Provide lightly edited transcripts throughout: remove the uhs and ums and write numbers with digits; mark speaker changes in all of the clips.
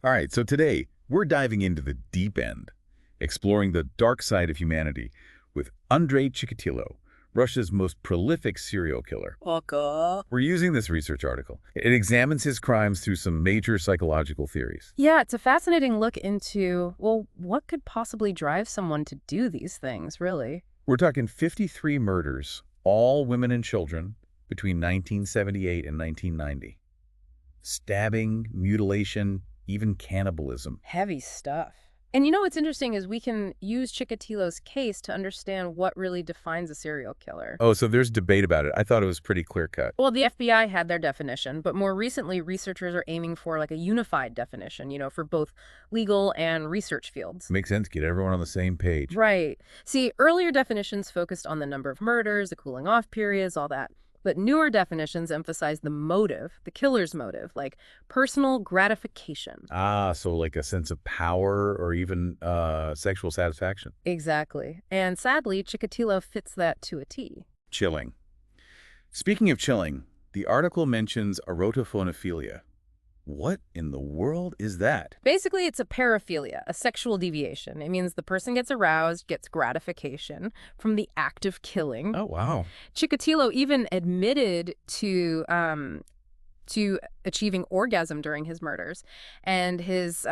Speaker 1: All right, so today we're diving into the deep end, exploring the dark side of humanity with Andrei Chikatilo, Russia's most prolific serial killer.
Speaker 2: Okay.
Speaker 1: We're using this research article. It examines his crimes through some major psychological theories.
Speaker 2: Yeah, it's a fascinating look into, well, what could possibly drive someone to do these things, really?
Speaker 1: We're talking 53 murders, all women and children, between 1978 and 1990. Stabbing, mutilation, even cannibalism.
Speaker 2: Heavy stuff. And you know what's interesting is we can use Chikatilo's case to understand what really defines a serial killer.
Speaker 1: Oh, so there's debate about it. I thought it was pretty clear-cut.
Speaker 2: Well, the FBI had their definition, but more recently, researchers are aiming for like a unified definition, for both legal and research fields.
Speaker 1: Makes sense. Get everyone on the same page.
Speaker 2: Right. See, earlier definitions focused on the number of murders, the cooling off periods, all that. But newer definitions emphasize the motive, the killer's motive, like personal gratification.
Speaker 1: Ah, so like a sense of power or even sexual satisfaction.
Speaker 2: Exactly. And sadly, Chikatilo fits that to a T.
Speaker 1: Chilling. Speaking of chilling, the article mentions erotophonophilia. What in the world is that?
Speaker 2: Basically, it's a paraphilia, a sexual deviation. It means the person gets aroused, gets gratification from the act of killing.
Speaker 1: Oh, wow.
Speaker 2: Chikatilo even admitted to achieving orgasm during his murders, and his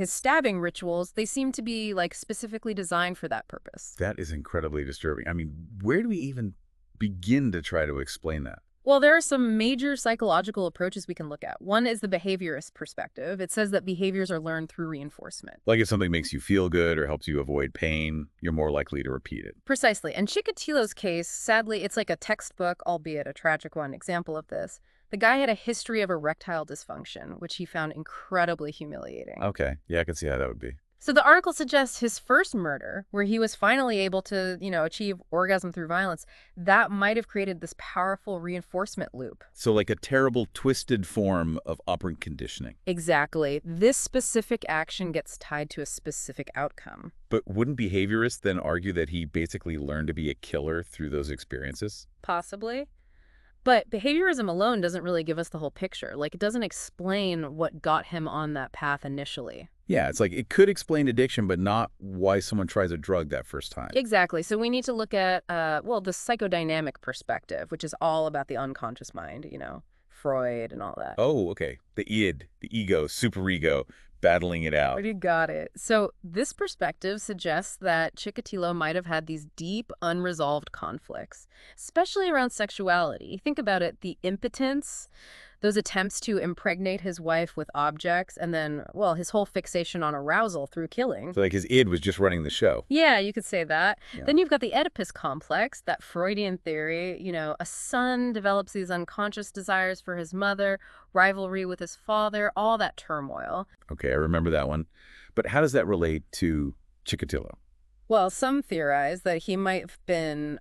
Speaker 2: stabbing rituals, they seem to be like specifically designed for that purpose.
Speaker 1: That is incredibly disturbing. I mean, where do we even begin to try to explain that?
Speaker 2: Well, there are some major psychological approaches we can look at. One is the behaviorist perspective. It says that behaviors are learned through reinforcement.
Speaker 1: Like if something makes you feel good or helps you avoid pain, you're more likely to repeat it.
Speaker 2: Precisely. And Chikatilo's case, sadly, it's like a textbook, albeit a tragic one, example of this. The guy had a history of erectile dysfunction, which he found incredibly humiliating.
Speaker 1: Okay. Yeah, I can see how that would be.
Speaker 2: So the article suggests his first murder, where he was finally able to, achieve orgasm through violence, that might have created this powerful reinforcement loop.
Speaker 1: So like a terrible twisted form of operant conditioning.
Speaker 2: Exactly. This specific action gets tied to a specific outcome.
Speaker 1: But wouldn't behaviorists then argue that he basically learned to be a killer through those experiences?
Speaker 2: Possibly. But behaviorism alone doesn't really give us the whole picture. Like, it doesn't explain what got him on that path initially.
Speaker 1: Yeah, it's like it could explain addiction, but not why someone tries a drug that first time.
Speaker 2: Exactly. So we need to look at, the psychodynamic perspective, which is all about the unconscious mind, Freud and all that.
Speaker 1: Oh, okay. The id, the ego, superego, battling it out.
Speaker 2: You got it. So this perspective suggests that Chikatilo might have had these deep, unresolved conflicts, especially around sexuality. Think about it, the impotence, those attempts to impregnate his wife with objects, and then, well, his whole fixation on arousal through killing.
Speaker 1: So like his id was just running the show.
Speaker 2: Yeah, you could say that.
Speaker 1: Yeah.
Speaker 2: Then you've got the Oedipus complex, that Freudian theory. A son develops these unconscious desires for his mother, rivalry with his father, all that turmoil.
Speaker 1: Okay, I remember that one. But how does that relate to Chikatilo?
Speaker 2: Well, some theorize that he might have been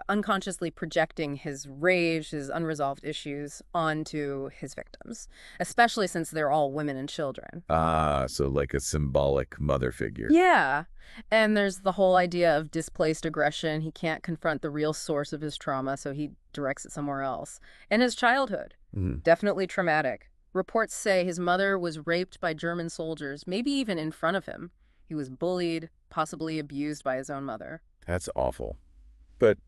Speaker 2: unconsciously projecting his rage, his unresolved issues onto his victims, especially since they're all women and children.
Speaker 1: Ah, so like a symbolic mother figure.
Speaker 2: Yeah. And there's the whole idea of displaced aggression. He can't confront the real source of his trauma, so he directs it somewhere else. And his childhood, definitely traumatic. Reports say his mother was raped by German soldiers, maybe even in front of him. He was bullied, possibly abused by his own mother.
Speaker 1: That's awful. But,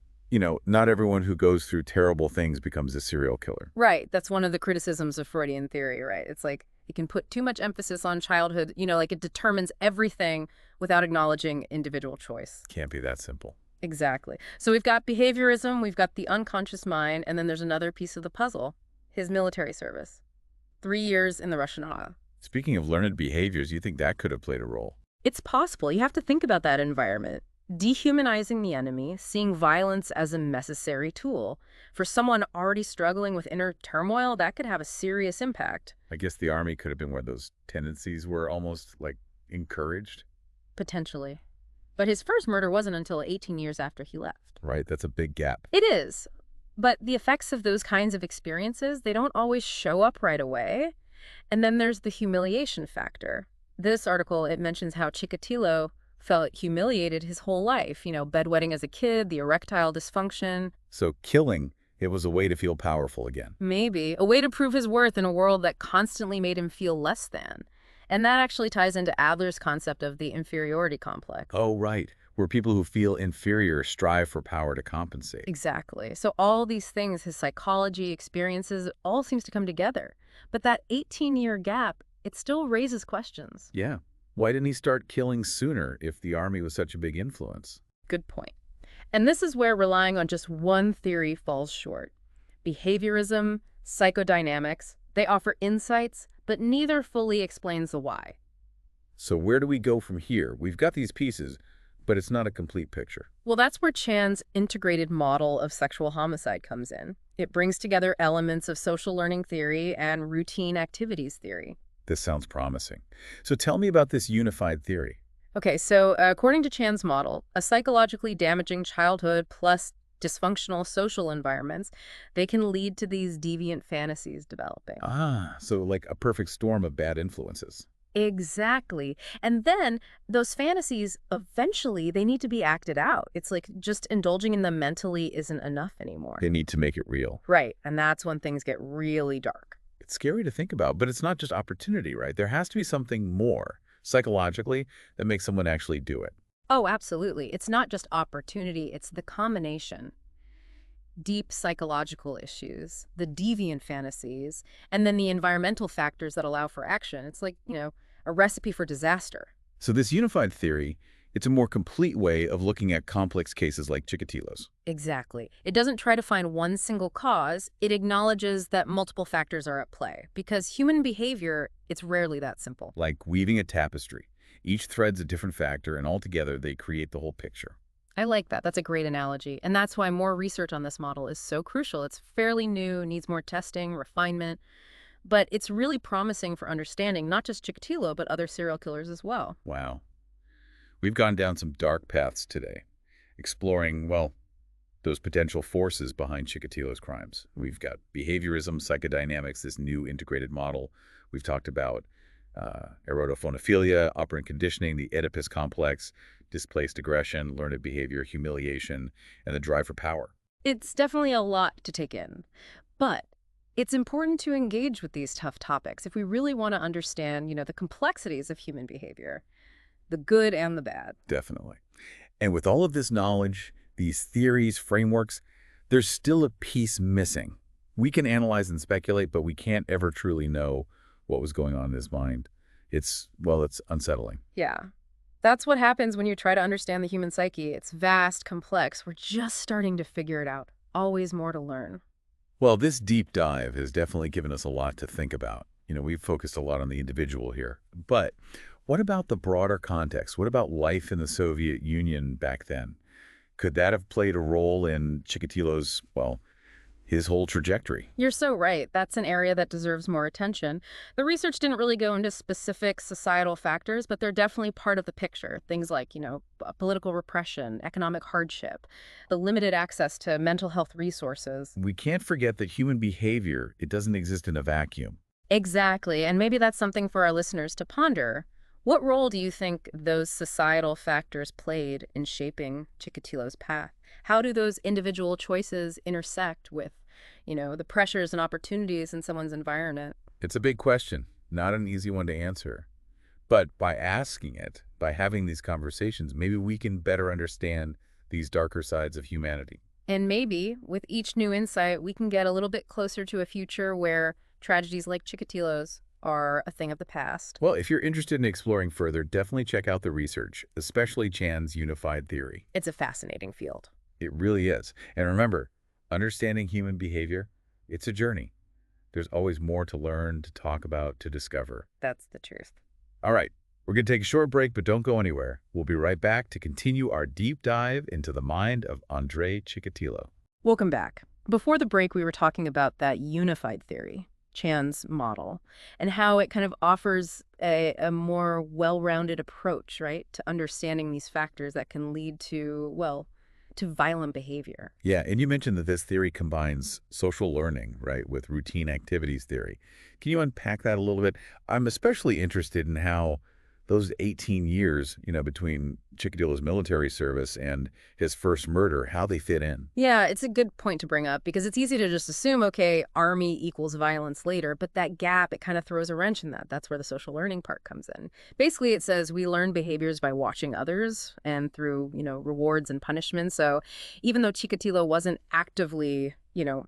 Speaker 1: not everyone who goes through terrible things becomes a serial killer.
Speaker 2: Right. That's one of the criticisms of Freudian theory, right? It's like you can put too much emphasis on childhood, like it determines everything without acknowledging individual choice.
Speaker 1: Can't be that simple.
Speaker 2: Exactly. So we've got behaviorism, we've got the unconscious mind, and then there's another piece of the puzzle, his military service. 3 years in the Russian army.
Speaker 1: Speaking of learned behaviors, you think that could have played a role?
Speaker 2: It's possible. You have to think about that environment. Dehumanizing the enemy, seeing violence as a necessary tool. For someone already struggling with inner turmoil, that could have a serious impact.
Speaker 1: I guess the army could have been where those tendencies were almost, encouraged.
Speaker 2: Potentially. But his first murder wasn't until 18 years after he left.
Speaker 1: Right, that's a big gap.
Speaker 2: It is. But the effects of those kinds of experiences, they don't always show up right away. And then there's the humiliation factor. This article, it mentions how Chikatilo felt humiliated his whole life. Bedwetting as a kid, the erectile dysfunction.
Speaker 1: So killing, it was a way to feel powerful again.
Speaker 2: Maybe. A way to prove his worth in a world that constantly made him feel less than. And that actually ties into Adler's concept of the inferiority complex.
Speaker 1: Oh, right. Where people who feel inferior strive for power to compensate.
Speaker 2: Exactly. So all these things, his psychology, experiences, it all seems to come together. But that 18-year gap, it still raises questions.
Speaker 1: Yeah. Why didn't he start killing sooner if the army was such a big influence?
Speaker 2: Good point. And this is where relying on just one theory falls short. Behaviorism, psychodynamics, they offer insights, but neither fully explains the why.
Speaker 1: So where do we go from here? We've got these pieces, but it's not a complete picture.
Speaker 2: Well, that's where Chan's integrated model of sexual homicide comes in. It brings together elements of social learning theory and routine activities theory.
Speaker 1: This sounds promising. So tell me about this unified theory.
Speaker 2: Okay, so according to Chan's model, a psychologically damaging childhood plus dysfunctional social environments, they can lead to these deviant fantasies developing.
Speaker 1: Ah, so like a perfect storm of bad influences.
Speaker 2: Exactly. And then those fantasies, eventually, they need to be acted out. It's like just indulging in them mentally isn't enough anymore.
Speaker 1: They need to make it real.
Speaker 2: Right. And that's when things get really dark.
Speaker 1: It's scary to think about, but it's not just opportunity, right? There has to be something more psychologically that makes someone actually do it.
Speaker 2: Oh, absolutely. It's not just opportunity, it's the combination. Deep psychological issues, the deviant fantasies, and then the environmental factors that allow for action. It's like, a recipe for disaster.
Speaker 1: So this unified theory, it's a more complete way of looking at complex cases like Chikatilo's.
Speaker 2: Exactly. It doesn't try to find one single cause. It acknowledges that multiple factors are at play. Because human behavior, it's rarely that simple.
Speaker 1: Like weaving a tapestry. Each thread's a different factor, and altogether they create the whole picture.
Speaker 2: I like that. That's a great analogy. And that's why more research on this model is so crucial. It's fairly new, needs more testing, refinement. But it's really promising for understanding not just Chikatilo, but other serial killers as well.
Speaker 1: Wow. We've gone down some dark paths today, exploring, well, those potential forces behind Chikatilo's crimes. We've got behaviorism, psychodynamics, this new integrated model. We've talked about erotophonophilia, operant conditioning, the Oedipus complex, displaced aggression, learned behavior, humiliation, and the drive for power.
Speaker 2: It's definitely a lot to take in. But it's important to engage with these tough topics if we really want to understand, the complexities of human behavior, the good and the bad.
Speaker 1: Definitely. And with all of this knowledge, these theories, frameworks, there's still a piece missing. We can analyze and speculate, but we can't ever truly know what was going on in his mind. It's unsettling.
Speaker 2: Yeah. That's what happens when you try to understand the human psyche. It's vast, complex. We're just starting to figure it out. Always more to learn.
Speaker 1: Well, this deep dive has definitely given us a lot to think about. We've focused a lot on the individual here. But what about the broader context? What about life in the Soviet Union back then? Could that have played a role in Chikatilo's, his whole trajectory?
Speaker 2: You're so right. That's an area that deserves more attention. The research didn't really go into specific societal factors, but they're definitely part of the picture. Things like, political repression, economic hardship, the limited access to mental health resources.
Speaker 1: We can't forget that human behavior, it doesn't exist in a vacuum.
Speaker 2: Exactly. And maybe that's something for our listeners to ponder. What role do you think those societal factors played in shaping Chikatilo's path? How do those individual choices intersect with, the pressures and opportunities in someone's environment?
Speaker 1: It's a big question, not an easy one to answer. But by asking it, by having these conversations, maybe we can better understand these darker sides of humanity.
Speaker 2: And maybe with each new insight, we can get a little bit closer to a future where tragedies like Chikatilo's are a thing of the past.
Speaker 1: Well, if you're interested in exploring further, definitely check out the research, especially Chan's unified theory.
Speaker 2: It's a fascinating field.
Speaker 1: It really is. And remember, understanding human behavior, it's a journey. There's always more to learn, to talk about, to discover.
Speaker 2: That's the truth.
Speaker 1: All right, we're going to take a short break, but don't go anywhere. We'll be right back to continue our deep dive into the mind of Andrei Chikatilo.
Speaker 2: Welcome back. Before the break, we were talking about that unified theory, Chan's model, and how it kind of offers a more well-rounded approach, right, to understanding these factors that can lead to, to violent behavior.
Speaker 1: Yeah, and you mentioned that this theory combines social learning, right, with routine activities theory. Can you unpack that a little bit? I'm especially interested in how those 18 years, between Chikatilo's military service and his first murder, how they fit in.
Speaker 2: Yeah, it's a good point to bring up because it's easy to just assume, okay, army equals violence later, but that gap, it kind of throws a wrench in that. That's where the social learning part comes in. Basically, it says we learn behaviors by watching others and through, rewards and punishments. So even though Chikatilo wasn't actively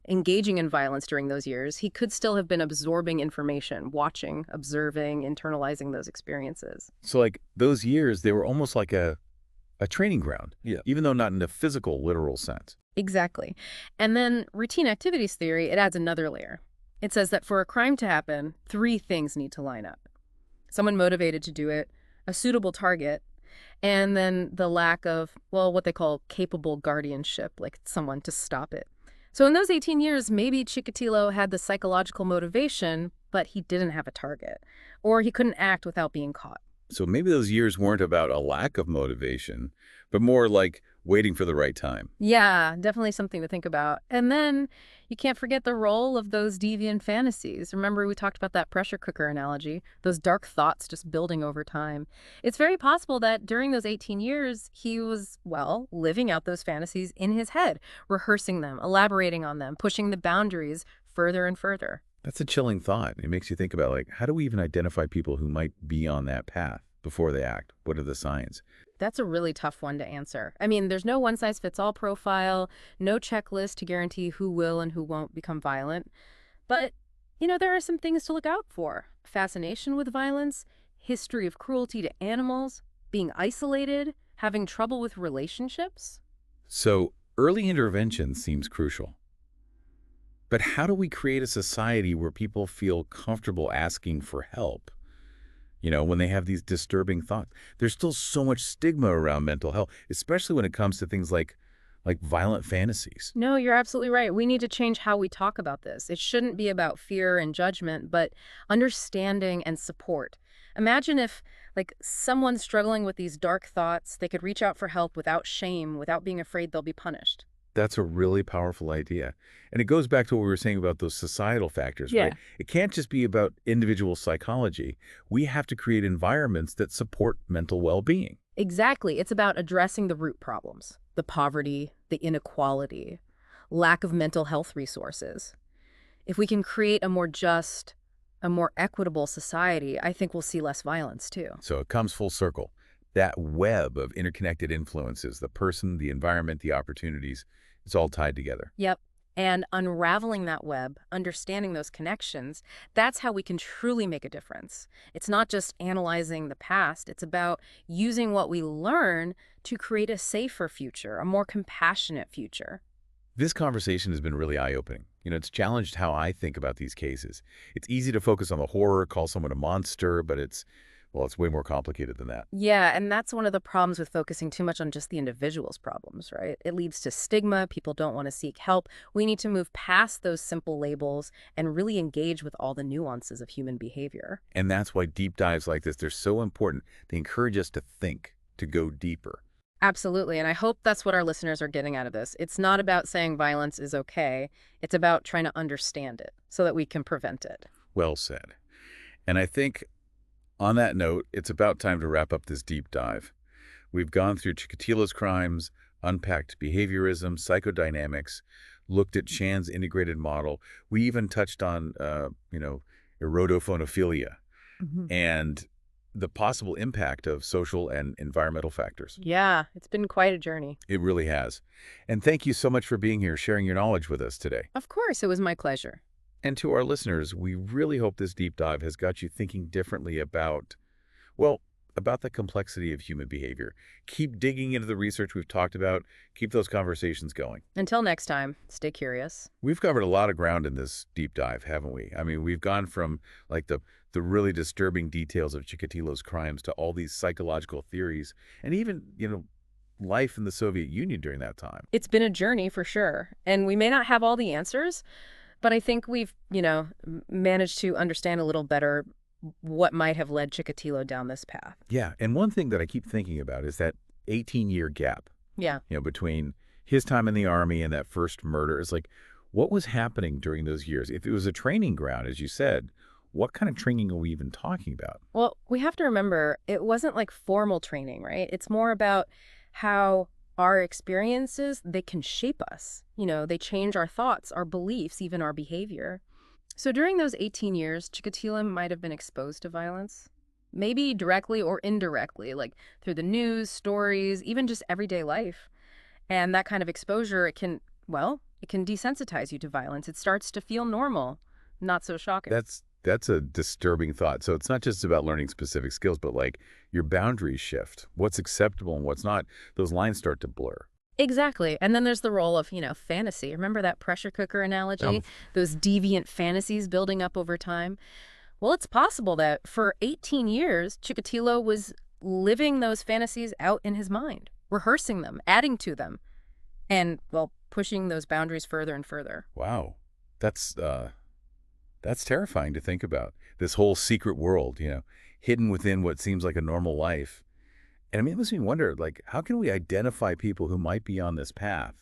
Speaker 2: engaging in violence during those years, he could still have been absorbing information, watching, observing, internalizing those experiences.
Speaker 1: So like those years, they were almost like a training ground,
Speaker 3: Yeah.
Speaker 1: even though not in a physical, literal sense.
Speaker 2: Exactly. And then routine activities theory, it adds another layer. It says that for a crime to happen, 3 things need to line up. Someone motivated to do it, a suitable target, and then the lack of, well, what they call capable guardianship, like someone to stop it. So in those 18 years, maybe Chikatilo had the psychological motivation, but he didn't have a target, or he couldn't act without being caught.
Speaker 1: So maybe those years weren't about a lack of motivation, but more like waiting for the right time.
Speaker 2: Yeah, definitely something to think about. And then you can't forget the role of those deviant fantasies. Remember, we talked about that pressure cooker analogy, those dark thoughts just building over time. It's very possible that during those 18 years, he was, well, living out those fantasies in his head, rehearsing them, elaborating on them, pushing the boundaries further and further.
Speaker 1: That's a chilling thought. It makes you think about, like, how do we even identify people who might be on that path before they act? What are the signs?
Speaker 2: That's a really tough one to answer. I mean, there's no one-size-fits-all profile, no checklist to guarantee who will and who won't become violent. But, there are some things to look out for. Fascination with violence, history of cruelty to animals, being isolated, having trouble with relationships.
Speaker 1: So early intervention seems crucial. But how do we create a society where people feel comfortable asking for help? When they have these disturbing thoughts. There's still so much stigma around mental health, especially when it comes to things like violent fantasies.
Speaker 2: No, you're absolutely right. We need to change how we talk about this. It shouldn't be about fear and judgment, but understanding and support. Imagine if, someone struggling with these dark thoughts, they could reach out for help without shame, without being afraid they'll be punished.
Speaker 1: That's a really powerful idea. And it goes back to what we were saying about those societal factors,
Speaker 2: Yeah.
Speaker 1: right? It can't just be about individual psychology. We have to create environments that support mental well-being.
Speaker 2: Exactly. It's about addressing the root problems, the poverty, the inequality, lack of mental health resources. If we can create a more just, a more equitable society, I think we'll see less violence too.
Speaker 1: So it comes full circle. That web of interconnected influences, the person, the environment, the opportunities, it's all tied together.
Speaker 2: Yep. And unraveling that web, understanding those connections, that's how we can truly make a difference. It's not just analyzing the past. It's about using what we learn to create a safer future, a more compassionate future.
Speaker 1: This conversation has been really eye-opening. It's challenged how I think about these cases. It's easy to focus on the horror, call someone a monster, but it's way more complicated than that.
Speaker 2: Yeah, and that's one of the problems with focusing too much on just the individual's problems, right? It leads to stigma. People don't want to seek help. We need to move past those simple labels and really engage with all the nuances of human behavior.
Speaker 1: And that's why deep dives like this, they're so important. They encourage us to think, to go deeper.
Speaker 2: Absolutely, and I hope that's what our listeners are getting out of this. It's not about saying violence is okay. It's about trying to understand it so that we can prevent it.
Speaker 1: Well said. And I think on that note, it's about time to wrap up this deep dive. We've gone through Chikatilo's crimes, unpacked behaviorism, psychodynamics, looked at Chan's integrated model. We even touched on, erotophonophilia and the possible impact of social and environmental factors.
Speaker 2: Yeah, it's been quite a journey.
Speaker 1: It really has. And thank you so much for being here, sharing your knowledge with us today.
Speaker 2: Of course, it was my pleasure.
Speaker 1: And to our listeners, we really hope this deep dive has got you thinking differently about the complexity of human behavior. Keep digging into the research we've talked about. Keep those conversations going.
Speaker 2: Until next time, stay curious.
Speaker 1: We've covered a lot of ground in this deep dive, haven't we? I mean, we've gone from the really disturbing details of Chikatilo's crimes to all these psychological theories and even, life in the Soviet Union during that time.
Speaker 2: It's been a journey for sure, and we may not have all the answers, but I think we've, managed to understand a little better what might have led Chikatilo down this path.
Speaker 1: Yeah, and one thing that I keep thinking about is that 18-year gap.
Speaker 2: Yeah.
Speaker 1: Between his time in the army and that first murder. Is what was happening during those years? If it was a training ground, as you said, What kind of training are we even talking about?
Speaker 2: Well, we have to remember it wasn't like formal training, right? It's more about how our experiences, they can shape us. They change our thoughts, our beliefs, even our behavior. So during those 18 years, Chikatilo might have been exposed to violence, maybe directly or indirectly, like through the news, stories, even just everyday life. And that kind of exposure, it can desensitize you to violence. It starts to feel normal, not so shocking.
Speaker 1: That's a disturbing thought. So it's not just about learning specific skills, but like your boundaries shift. What's acceptable and what's not, those lines start to blur.
Speaker 2: Exactly. And then there's the role of, fantasy. Remember that pressure cooker analogy?
Speaker 1: Um,
Speaker 2: Those deviant fantasies building up over time? Well, it's possible that for 18 years, Chikatilo was living those fantasies out in his mind, rehearsing them, adding to them, and, well, pushing those boundaries further and further.
Speaker 1: wow. That's that's terrifying to think about. This whole secret world, hidden within what seems like a normal life. And I mean, it makes me wonder, like, how can we identify people who might be on this path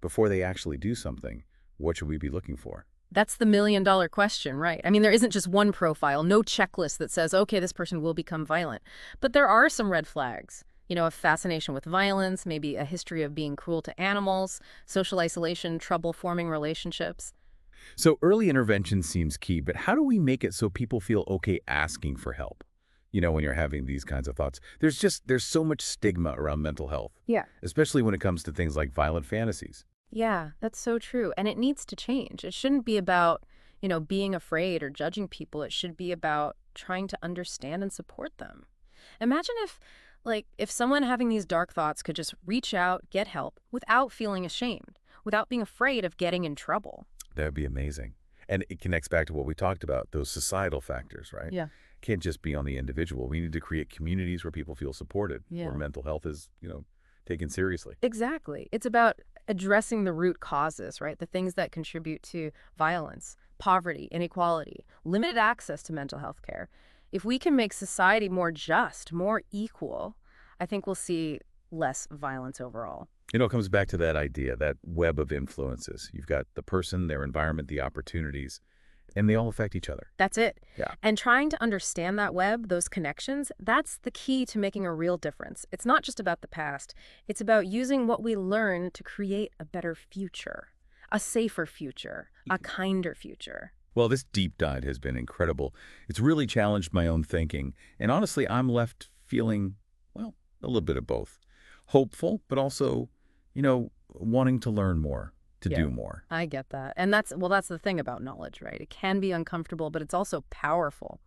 Speaker 1: before they actually do something? What should we be looking for?
Speaker 2: That's the million-dollar question, right? I mean, there isn't just one profile, no checklist that says, okay, this person will become violent. But there are some red flags. A fascination with violence, maybe a history of being cruel to animals, social isolation, trouble forming relationships.
Speaker 1: So early intervention seems key, but how do we make it so people feel okay asking for help? When you're having these kinds of thoughts, there's so much stigma around mental health,
Speaker 2: Yeah.
Speaker 1: especially when it comes to things like violent fantasies.
Speaker 2: Yeah, that's so true. And it needs to change. It shouldn't be about, being afraid or judging people. It should be about trying to understand and support them. Imagine if someone having these dark thoughts could just reach out, get help without feeling ashamed, without being afraid of getting in trouble.
Speaker 1: That would be amazing. And it connects back to what we talked about, those societal factors, right?
Speaker 2: Yeah.
Speaker 1: Can't just be on the individual. We need to create communities where people feel supported, where
Speaker 2: Yeah.
Speaker 1: mental health is, taken seriously.
Speaker 2: Exactly. It's about addressing the root causes, right? The things that contribute to violence, poverty, inequality, limited access to mental health care. If we can make society more just, more equal, I think we'll see less violence overall.
Speaker 1: It comes back to that idea, that web of influences. You've got the person, their environment, the opportunities, and they all affect each other.
Speaker 2: That's it.
Speaker 1: Yeah.
Speaker 2: And trying to understand that web, those connections, that's the key to making a real difference. It's not just about the past. It's about using what we learn to create a better future, a safer future, a kinder future.
Speaker 1: Well, this deep dive has been incredible. It's really challenged my own thinking. And honestly, I'm left feeling, well, a little bit of both. Hopeful, but also, wanting to learn more, to
Speaker 2: Yeah.
Speaker 1: do more.
Speaker 2: I get that. And that's the thing about knowledge, right? It can be uncomfortable, but it's also powerful.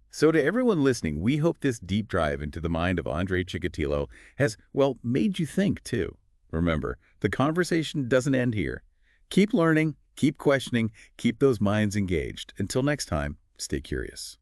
Speaker 1: So to everyone listening, we hope this deep dive into the mind of Andrei Chikatilo has, well, made you think too. Remember, the conversation doesn't end here. Keep learning, keep questioning, keep those minds engaged. Until next time, stay curious.